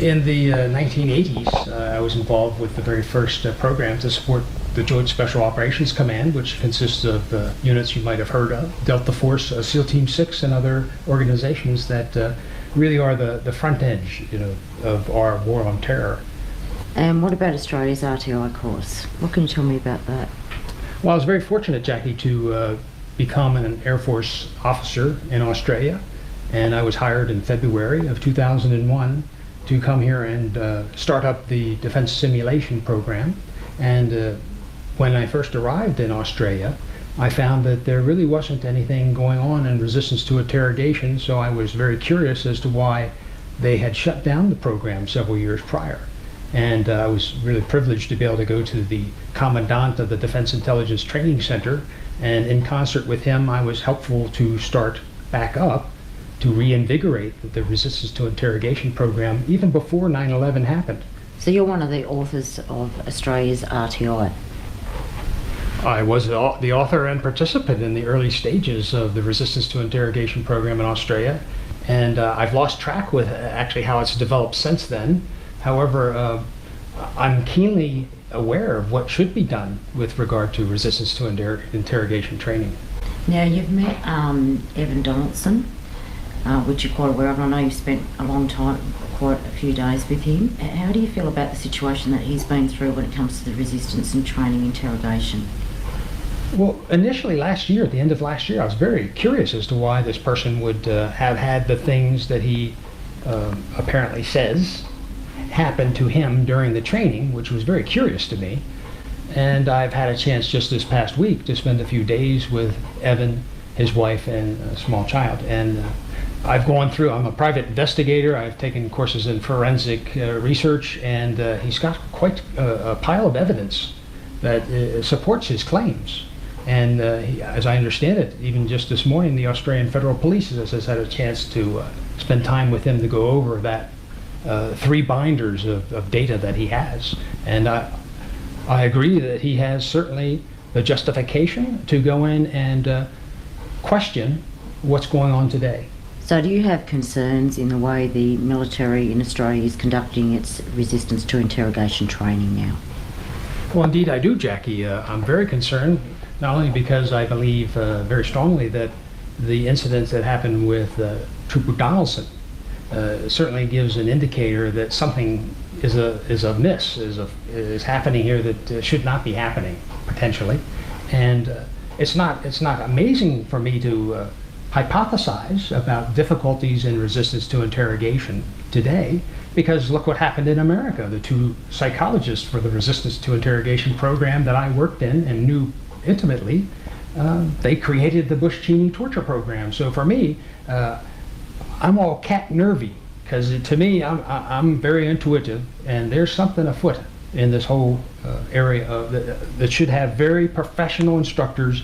In the 1980s, I was involved with the very first program to support the Joint Special Operations Command, which consists of units you might have heard of, Delta Force, SEAL Team 6, and other organizations that really are the front edge, of our war on terror. And what about Australia's RTI course? What can you tell me about that? Well, I was very fortunate, Jackie, to become an Air Force officer in Australia, and I was hired in February of 2001 to come here and start up the Defense Simulation Program. And when I first arrived in Australia, I found that there really wasn't anything going on in resistance to interrogation, so I was very curious as to why they had shut down the program several years prior. And I was really privileged to be able to go to the Commandant of the Defense Intelligence Training Center, and in concert with him I was helpful to start back up to reinvigorate the resistance to interrogation program even before 9/11 happened. So you're one of the authors of Australia's RTI. I was the author and participant in the early stages of the resistance to interrogation program in Australia, and I've lost track with actually how it's developed since then. However, I'm keenly aware of what should be done with regard to resistance to interrogation training. Now, you've met Evan Donaldson, which you're quite aware of. I know you've spent a long time, quite a few days with him. How do you feel about the situation that he's been through when it comes to the resistance and training interrogation? Well, initially last year, at the end of last year, I was very curious as to why this person would have had the things that he apparently says happen to him during the training, which was very curious to me. And I've had a chance just this past week to spend a few days with Evan, his wife, and a small child. And I've gone through, I'm a private investigator, I've taken courses in forensic research, and he's got quite a pile of evidence that supports his claims. And as I understand it, even just this morning, the Australian Federal Police has had a chance to spend time with him to go over that 3 binders of data that he has. And I agree that he has certainly the justification to go in and question what's going on today. So do you have concerns in the way the military in Australia is conducting its resistance to interrogation training now? Well, indeed I do, Jackie. I'm very concerned, not only because I believe very strongly that the incidents that happened with Trooper Donaldson certainly gives an indicator that something is amiss, is happening here that should not be happening, potentially. And it's not amazing for me to hypothesize about difficulties in resistance to interrogation today, because look what happened in America. The 2 psychologists for the resistance to interrogation program that I worked in and knew intimately, they created the Bush-Cheney torture program. So for me, I'm all cat nervy, because to me, I'm very intuitive, and there's something afoot in this whole area that should have very professional instructors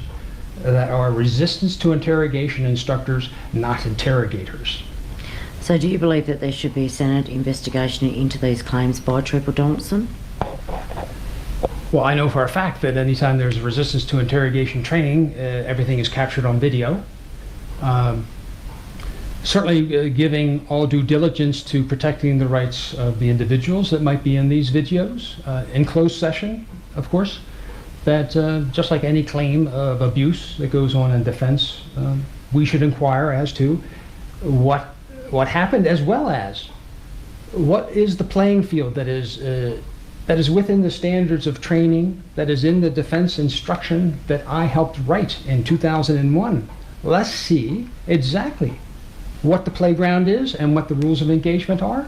that are resistance to interrogation instructors, not interrogators. So do you believe that there should be a Senate investigation into these claims by Trooper Donaldson? Well, I know for a fact that anytime there's resistance to interrogation training, everything is captured on video. Certainly giving all due diligence to protecting the rights of the individuals that might be in these videos, in closed session, of course, that just like any claim of abuse that goes on in defense, we should inquire as to what happened, as well as what is the playing field that is within the standards of training that is in the defense instruction that I helped write in 2001. Let's see exactly what the playground is and what the rules of engagement are,